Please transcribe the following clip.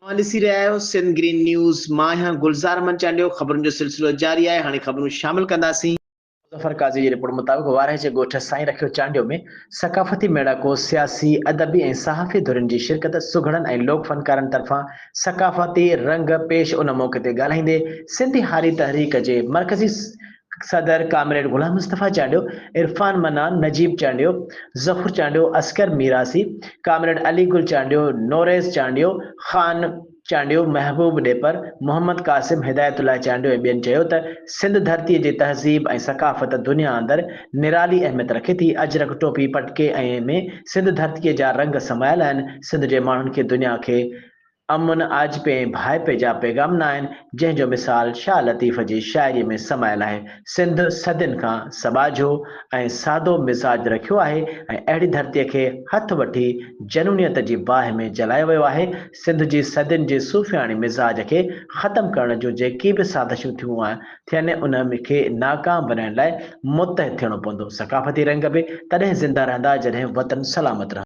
ॾिसी रहिया आहियो सिंध ग्रीन न्यूज़। मां आहियां गुलज़ार मंचांडियो। ख़बरुनि जो सिलसिलो जारी आहे। हाणे ख़बरूं शामिल कंदासीं। मुज़फ़र काज़ी जी रिपोर्ट मुताबिक़ वारहे जे ॻोठ साईं रखियो चांडियो में सक़ाफ़ती मेड़ाको सियासी अदबी ऐं सहाफ़ी धुरियुनि जी शिरकत सुघड़नि ऐं लोक फनकारनि तरफ़ां सक़ाफ़ती रंग पेश उन मौक़े ते ॻाल्हाईंदे सिंधी हारी तहरीक जे मरकज़ी सदर कामरेड गुलाम मुस्तफ़ा चांडियो, इरफान मना, नजीब चांडियो, ज़फ़र चांडियो, अस्कर मीरासी, कामरेड अली गुल चांडियो, नोरेज़ चांडियो, ख़ान चांडियो, महबूब डेपर, मोहम्मद कासिम, हिदायतुल्लाह चांडियो ऐं ॿियनि चयो त सिंध धरतीअ जी तहज़ीब ऐं सक़ाफ़त दुनिया अंदरि निराली अहमियत रखे थी। अजरक टोपी पटके ऐं में सिंध धरतीअ जा रंग समायल आहिनि। सिंध जे माण्हुनि खे दुनिया खे अमुन आजिपे ऐं भाइपे जा पैगामना आहिनि, जंहिंजो मिसाल शाह लतीफ़ जी शाइरीअ में समायल आहे। सिंध सदियुनि खां सबाझो ऐं सादो मिज़ाज रखियो आहे ऐं अहिड़ी धरतीअ खे हथ वठी जनूनियत जी बाहि में जलायो वियो आहे। सिंध जी सदियुनि जे सूफ़ियाणी मिज़ाज खे ख़तमु करण जूं जेकी बि साज़िशूं थियनि उन खे नाकाम बनाइण लाइ मुतहद थियणो पवंदो। सक़ाफ़ती रंग बि तॾहिं ज़िंदा रहंदा जॾहिं वतन सलामत रहंदो।